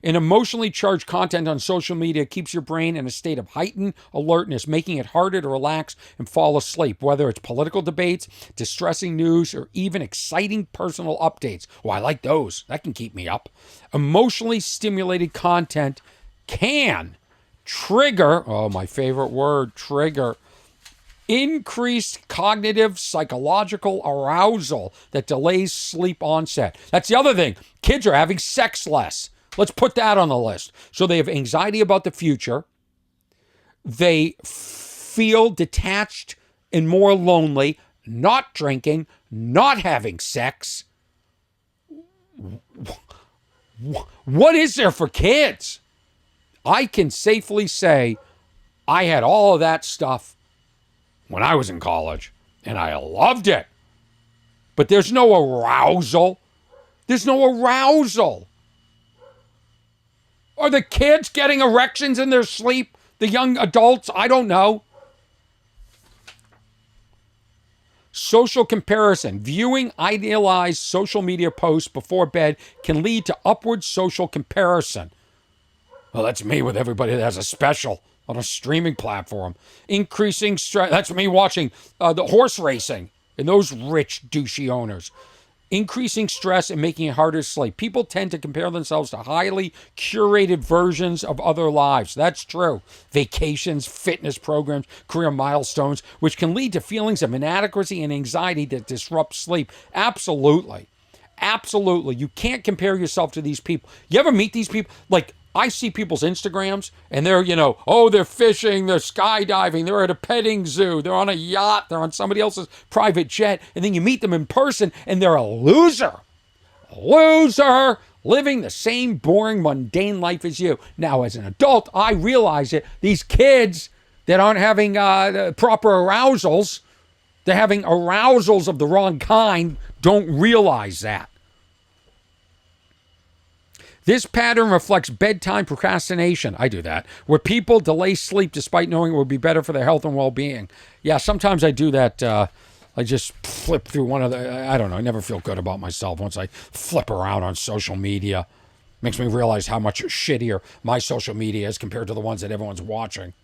S1: And emotionally charged content on social media keeps your brain in a state of heightened alertness, making it harder to relax and fall asleep, whether it's political debates, distressing news, or even exciting personal updates. Oh, I like those. That can keep me up. Emotionally stimulated content can trigger, my favorite word, trigger, increased cognitive psychological arousal that delays sleep onset. That's the other thing. Kids are having sex less. Let's put that on the list. So they have anxiety about the future. They feel detached and more lonely, not drinking, not having sex. What is there for kids? I can safely say I had all of that stuff when I was in college, and I loved it. but there's no arousal. There's no arousal. Are the kids getting erections in their sleep? The young adults? I don't know. Social comparison. Viewing idealized social media posts before bed can lead to upward social comparison. Well, that's me with everybody that has a special on a streaming platform. Increasing stress. That's me watching the horse racing and those rich, douchey owners. Increasing stress and making it harder to sleep. People tend to compare themselves to highly curated versions of other lives. That's true. Vacations, fitness programs, career milestones, which can lead to feelings of inadequacy and anxiety that disrupt sleep. Absolutely. Absolutely. You can't compare yourself to these people. You ever meet these people? Like, I see people's Instagrams and they're, they're fishing, they're skydiving, they're at a petting zoo, they're on a yacht, they're on somebody else's private jet. And then you meet them in person and they're a loser. Living the same boring, mundane life as you. Now, as an adult, I realize it. These kids that aren't having proper arousals, they're having arousals of the wrong kind, don't realize that. This pattern reflects bedtime procrastination. I do that. Where people delay sleep despite knowing it would be better for their health and well-being. Yeah, sometimes I do that. I just flip through one of the... I don't know. I never feel good about myself once I flip around on social media. Makes me realize how much shittier my social media is compared to the ones that everyone's watching.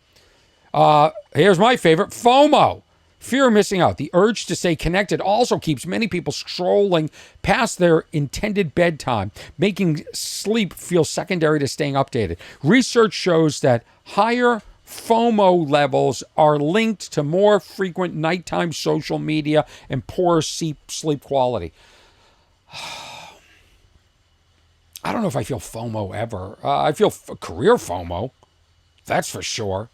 S1: Here's my favorite. FOMO. Fear of missing out. The urge to stay connected also keeps many people scrolling past their intended bedtime, making sleep feel secondary to staying updated. Research shows that higher FOMO levels are linked to more frequent nighttime social media and poorer sleep quality. I don't know if I feel FOMO ever. I feel career FOMO. That's for sure.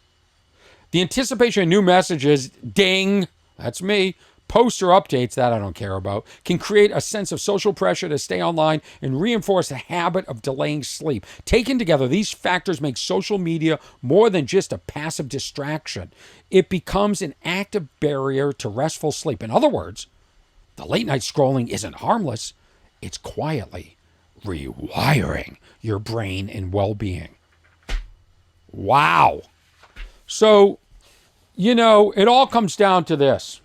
S1: The anticipation of new messages, ding, that's me, posts or updates, that I don't care about, can create a sense of social pressure to stay online and reinforce the habit of delaying sleep. Taken together, these factors make social media more than just a passive distraction. It becomes an active barrier to restful sleep. In other words, the late night scrolling isn't harmless. It's quietly rewiring your brain and well-being. Wow. So, it all comes down to this.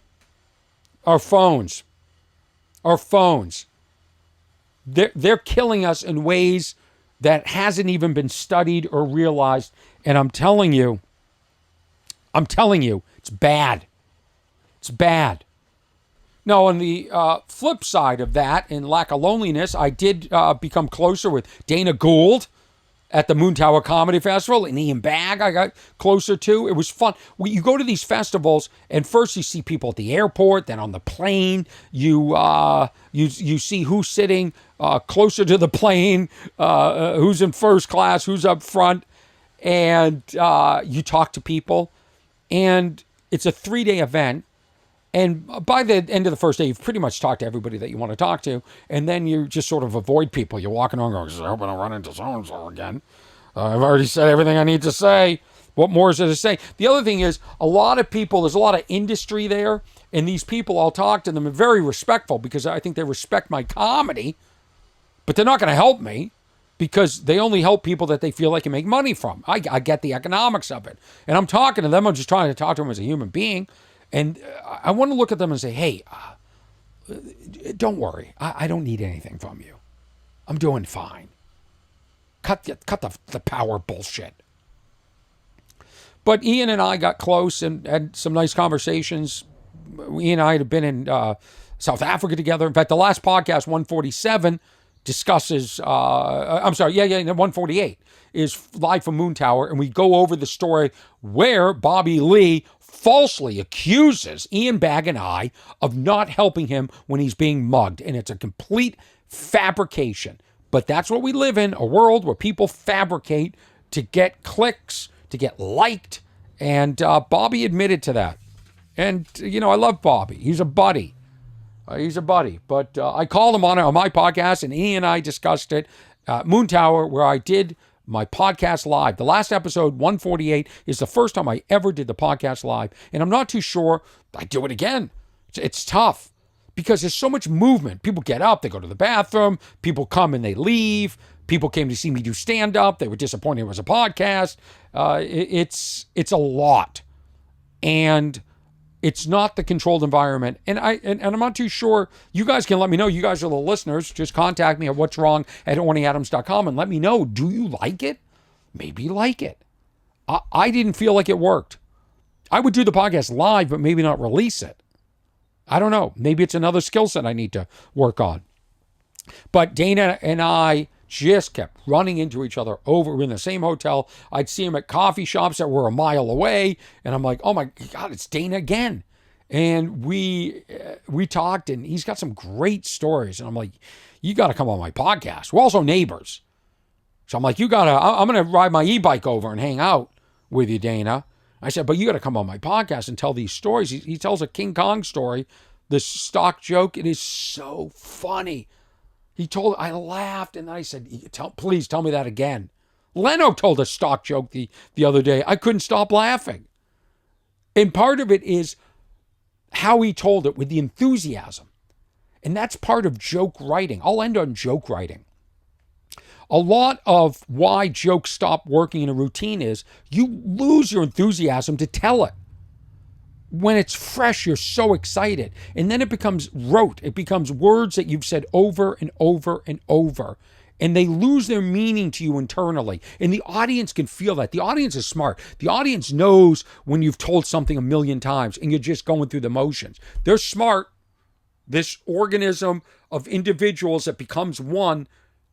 S1: Our phones. They're killing us in ways that hasn't even been studied or realized. And I'm telling you, it's bad. It's bad. Now, on the flip side of that, in lack of loneliness, I did become closer with Dana Gould at the Moon Tower Comedy Festival, and Ian Bagg I got closer to. It was fun. You go to these festivals, and first you see people at the airport, then on the plane, you see who's sitting closer to the plane, who's in first class, who's up front, and you talk to people. And it's a 3-day event. And by the end of the first day, you've pretty much talked to everybody that you want to talk to. And then you just sort of avoid people. You're walking around going, I hope I don't run into so-and-so again. I've already said everything I need to say. What more is there to say? The other thing is, a lot of people, there's a lot of industry there. And these people, I'll talk to them, are very respectful because I think they respect my comedy. But they're not going to help me because they only help people that they feel they can make money from. I get the economics of it. And I'm talking to them. I'm just trying to talk to them as a human being. And I want to look at them and say, hey, don't worry. I don't need anything from you. I'm doing fine. Cut the power bullshit. But Ian and I got close and had some nice conversations. Ian and I had been in South Africa together. In fact, the last podcast, 147, discusses, 148 is live from Moon Tower. And we go over the story where Bobby Lee falsely accuses Ian Bagg and I of not helping him when he's being mugged. And it's a complete fabrication. But that's what we live in, a world where people fabricate to get clicks, to get liked. And Bobby admitted to that. And, I love Bobby. He's a buddy. But I called him on my podcast, and Ian and I discussed it at Moon Tower, where I did my podcast live. The last episode, 148, is the first time I ever did the podcast live. And I'm not too sure I do it again. It's tough. because there's so much movement. People get up, they go to the bathroom, people come and they leave. People came to see me do stand-up. They were disappointed it was a podcast. It's a lot. And it's not the controlled environment. And I'm not too sure. You guys can let me know. You guys are the listeners. Just contact me at what'swrong@ornyadams.com and let me know. Do you like it? Maybe you like it. I didn't feel like it worked. I would do the podcast live, but maybe not release it. I don't know. Maybe it's another skill set I need to work on. But Dana and I just kept running into each other over. We're in the same hotel. I'd see him at coffee shops that were a mile away. And I'm like, oh my God, it's Dana again. And we talked, and he's got some great stories. And I'm like, you got to come on my podcast. We're also neighbors. So I'm like, I'm going to ride my e-bike over and hang out with you, Dana. I said, but you got to come on my podcast and tell these stories. He tells a King Kong story, this stock joke. It is so funny. I laughed, and I said, please tell me that again. Leno told a stock joke the other day. I couldn't stop laughing. And part of it is how he told it with the enthusiasm. And that's part of joke writing. I'll end on joke writing. A lot of why jokes stop working in a routine is you lose your enthusiasm to tell it. When it's fresh, you're so excited. And then it becomes rote. It becomes words that you've said over and over and over. And they lose their meaning to you internally. And the audience can feel that. The audience is smart. The audience knows when you've told something a million times and you're just going through the motions. They're smart. This organism of individuals that becomes one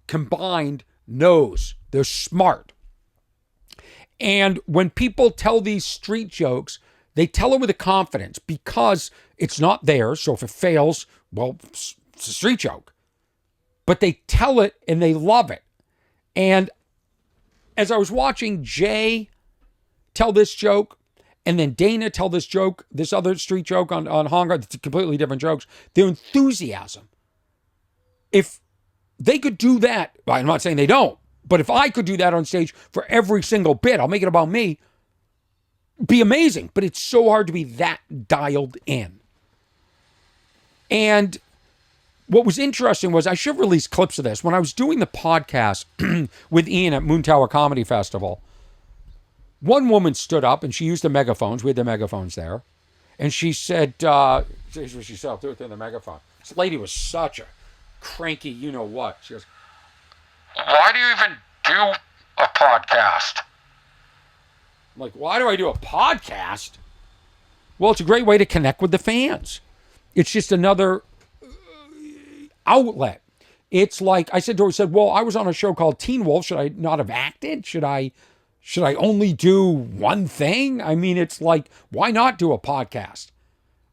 S1: combined knows. They're smart. And when people tell these street jokes, they tell it with a confidence because it's not theirs. So if it fails, well, it's a street joke. But they tell it and they love it. And as I was watching Jay tell this joke and then Dana tell this joke, this other street joke on Hong Kong, completely different jokes, their enthusiasm. If they could do that, I'm not saying they don't, but if I could do that on stage for every single bit, I'll make it about me, be amazing. But it's so hard to be that dialed in. And what was interesting was, I should release clips of this. When I was doing the podcast with Ian at Moon Tower Comedy Festival, one woman stood up and she used the megaphones. We had the megaphones there. And she said, she said, I'll do it through the megaphone. This lady was such a cranky, you know what. She goes,
S4: why do you even do a podcast?
S1: I'm like, why do I do a podcast? Well, it's a great way to connect with the fans. It's just another outlet. It's like, I said to her, well, I was on a show called Teen Wolf. Should I not have acted? Should I only do one thing? I mean, it's like, why not do a podcast?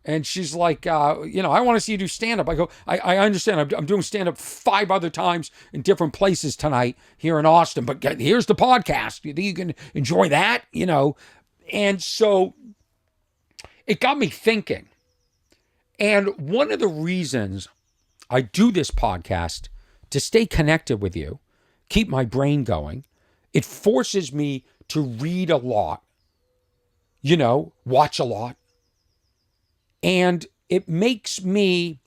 S1: And she's like, I want to see you do stand-up. I go, I understand. I'm doing stand-up 5 other times in different places tonight here in Austin. But here's the podcast. You think you can enjoy that? And so it got me thinking. And one of the reasons I do this podcast to stay connected with you, keep my brain going, it forces me to read a lot, watch a lot. And it makes me,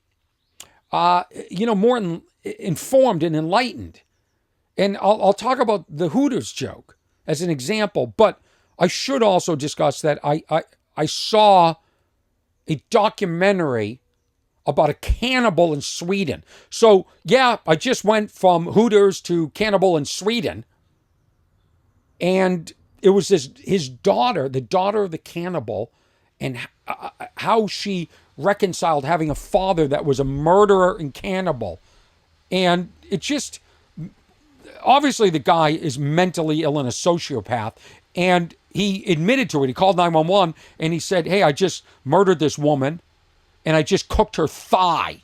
S1: more informed and enlightened. And I'll talk about the Hooters joke as an example, but I should also discuss that I saw a documentary about a cannibal in Sweden. So, yeah, I just went from Hooters to cannibal in Sweden. And it was his daughter, the daughter of the cannibal, and how she reconciled having a father that was a murderer and cannibal. And it just, obviously the guy is mentally ill and a sociopath. And he admitted to it. He called 911 and he said, hey, I just murdered this woman and I just cooked her thigh.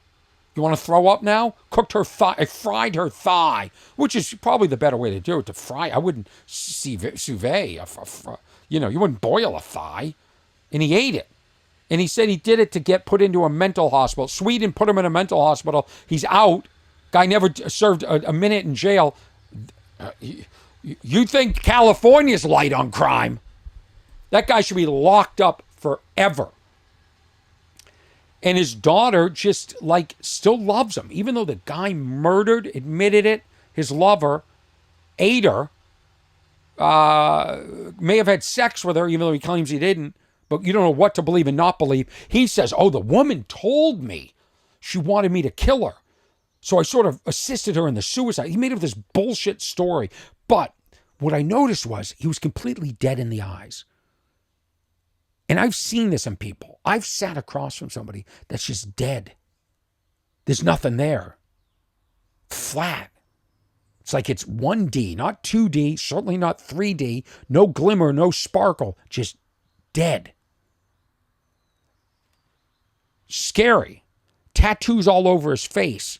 S1: You want to throw up now? Cooked her thigh. I fried her thigh, which is probably the better way to do it, to fry. I wouldn't sous vide. You wouldn't boil a thigh. And he ate it. And he said he did it to get put into a mental hospital. Sweden put him in a mental hospital. He's out. Guy never served a minute in jail. You think California's light on crime? That guy should be locked up forever. And his daughter just like still loves him, even though the guy admitted it, his lover, ate her, may have had sex with her, even though he claims he didn't, but you don't know what to believe and not believe. He says, oh, the woman told me she wanted me to kill her. So I sort of assisted her in the suicide. He made up this bullshit story. But what I noticed was he was completely dead in the eyes. And I've seen this in people. I've sat across from somebody that's just dead. There's nothing there. Flat. It's like it's 1D, not 2D, certainly not 3D, no glimmer, no sparkle, just dead. Scary. Tattoos all over his face.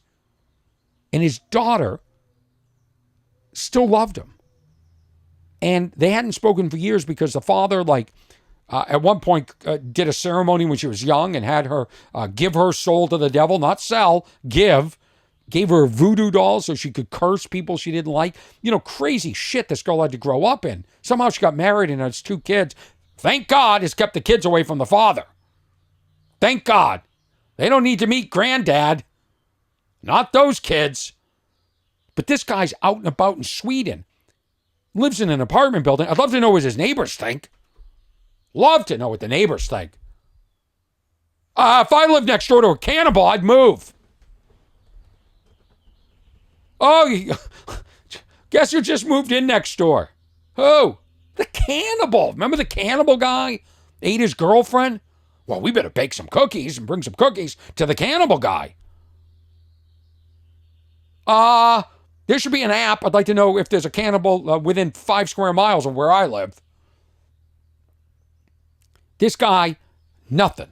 S1: And his daughter still loved him. And they hadn't spoken for years because the father, at one point did a ceremony when she was young and had her give her soul to the devil, not sell, give. Gave her a voodoo doll so she could curse people she didn't like. You know, crazy shit this girl had to grow up in. Somehow she got married and has 2 kids. Thank God it's kept the kids away from the father. Thank God. They don't need to meet granddad. Not those kids. But this guy's out and about in Sweden. Lives in an apartment building. I'd love to know what his neighbors think. Love to know what the neighbors think. If I lived next door to a cannibal, I'd move. Oh, guess who just moved in next door? Who? The cannibal. Remember the cannibal guy? Ate his girlfriend? Well, we better bake some cookies and bring some cookies to the cannibal guy. There should be an app. I'd like to know if there's a cannibal within 5 square miles of where I live. This guy, nothing.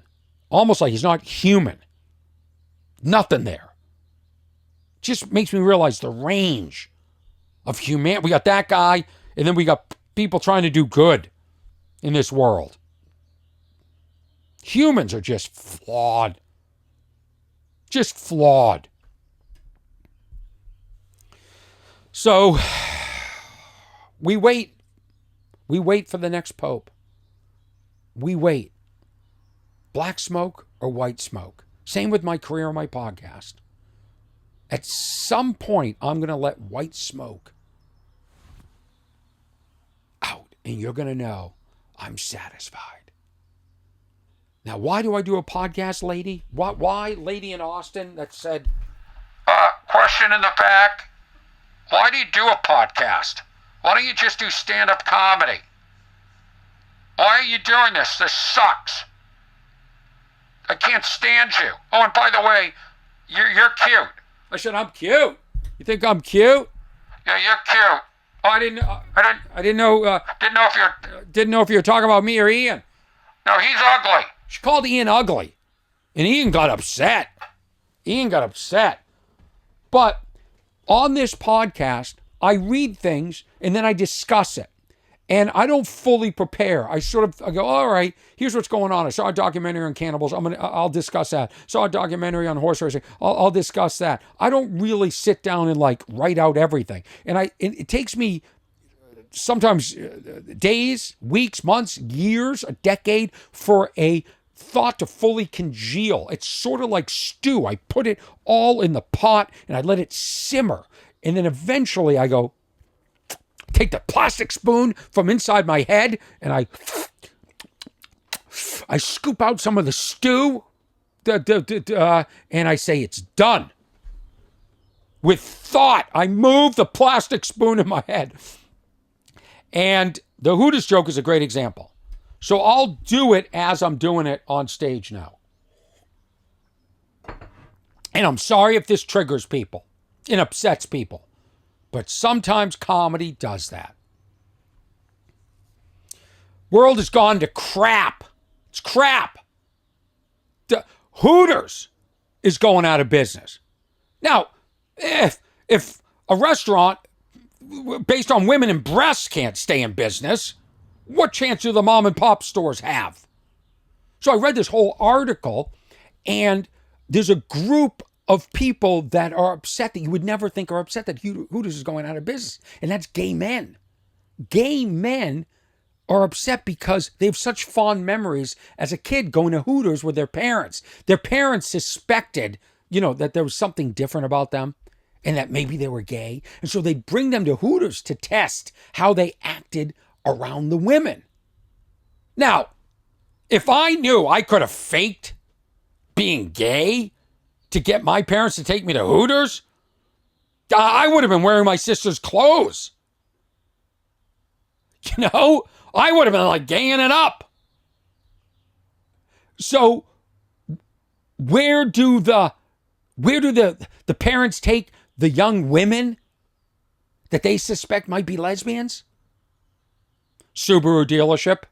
S1: Almost like he's not human. Nothing there. Just makes me realize the range of humanity. We got that guy, and then we got people trying to do good in this world. Humans are just flawed. Just flawed. So, we wait. We wait for the next pope. We wait. Black smoke or white smoke. Same with my career and my podcast. At some point, I'm going to let white smoke out, and you're going to know I'm satisfied. Now, why do I do a podcast, lady? Why, lady in Austin that said...
S4: Question in the back. Why do you do a podcast? Why don't you just do stand-up comedy? Why are you doing this? This sucks. I can't stand you. Oh, and by the way, you're cute.
S1: I said, I'm cute. You think I'm cute?
S4: Yeah, you're cute.
S1: Oh, I didn't know. Didn't know if you were talking about me or Ian.
S4: No, he's ugly.
S1: She called Ian ugly, and Ian got upset. But on this podcast, I read things and then I discuss it. And I don't fully prepare. I go, all right, here's what's going on. I saw a documentary on cannibals. I'll discuss that. Saw a documentary on horse racing. I'll discuss that. I don't really sit down and write out everything. And it takes me sometimes days, weeks, months, years, a decade for a thought to fully congeal. It's sort of like stew. I put it all in the pot and I let it simmer. And then eventually I go, take the plastic spoon from inside my head and I scoop out some of the stew and I say it's done. With thought, I move the plastic spoon in my head. And the Hooters joke is a great example. So I'll do it as I'm doing it on stage now. And I'm sorry if this triggers people and upsets people. But sometimes comedy does that. World has gone to crap. It's crap. The Hooters is going out of business. Now, if a restaurant based on women and breasts can't stay in business, what chance do the mom and pop stores have? So I read this whole article, and there's a group of people that are upset that you would never think are upset that Hooters is going out of business. And that's gay men. Gay men are upset because they have such fond memories as a kid going to Hooters with their parents. Their parents suspected, that there was something different about them and that maybe they were gay. And so they'd bring them to Hooters to test how they acted around the women. Now, if I knew I could have faked being gay to get my parents to take me to Hooters, I would have been wearing my sister's clothes. I would have been like gaying it up. So where do the parents take the young women that they suspect might be lesbians? Subaru dealership.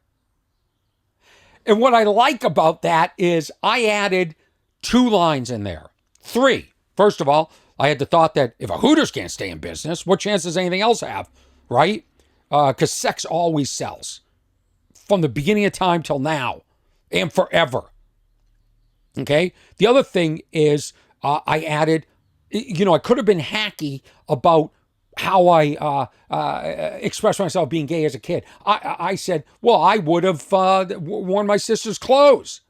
S1: And what I like about that is I added 2 lines in there. 3. First of all, I had the thought that if a Hooters can't stay in business, what chance does anything else have, right? Because sex always sells. From the beginning of time till now. And forever. Okay? The other thing is I added, I could have been hacky about how I expressed myself being gay as a kid. I said, well, I would have worn my sister's clothes.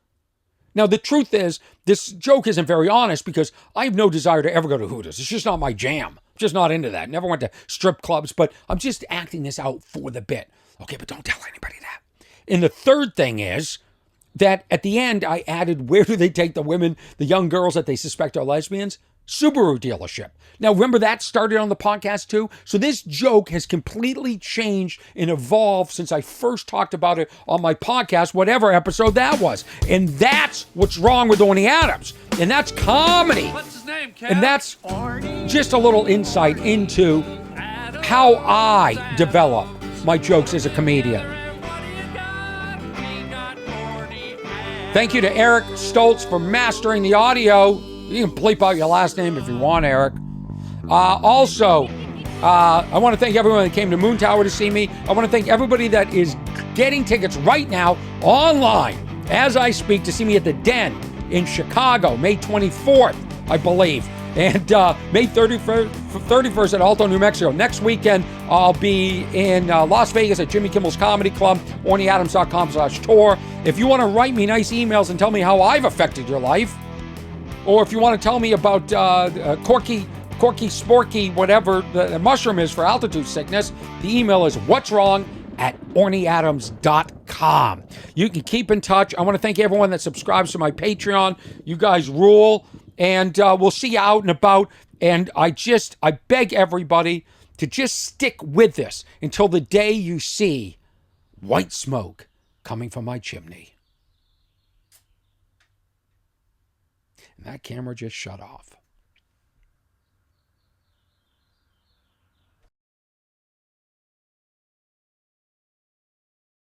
S1: Now, the truth is, this joke isn't very honest because I have no desire to ever go to Hooters. It's just not my jam. I'm just not into that. Never went to strip clubs, but I'm just acting this out for the bit. Okay, but don't tell anybody that. And the third thing is that at the end, I added, where do they take the women, the young girls that they suspect are lesbians? Subaru dealership. Now, remember that started on the podcast too? So this joke has completely changed and evolved since I first talked about it on my podcast, whatever episode that was. And that's what's wrong with Orny Adams. And that's comedy.
S5: What's his name, Kev?
S1: And that's just a little insight into how I develop my jokes as a comedian. Thank you to Eric Stoltz for mastering the audio. You can bleep out your last name if you want, Eric. Also, I want to thank everyone that came to Moon Tower to see me. I want to thank everybody that is getting tickets right now online as I speak to see me at the Den in Chicago, May 24th, I believe. And May 31st at Alto, New Mexico. Next weekend, I'll be in Las Vegas at Jimmy Kimmel's Comedy Club, ornyadams.com/tour. If you want to write me nice emails and tell me how I've affected your life, or if you want to tell me about Corky, Sporky, whatever the mushroom is for altitude sickness, the email is what'swrong@ornyadams.com. You can keep in touch. I want to thank everyone that subscribes to my Patreon. You guys rule. And we'll see you out and about. And I beg everybody to just stick with this until the day you see white smoke coming from my chimney. And that camera just shut off.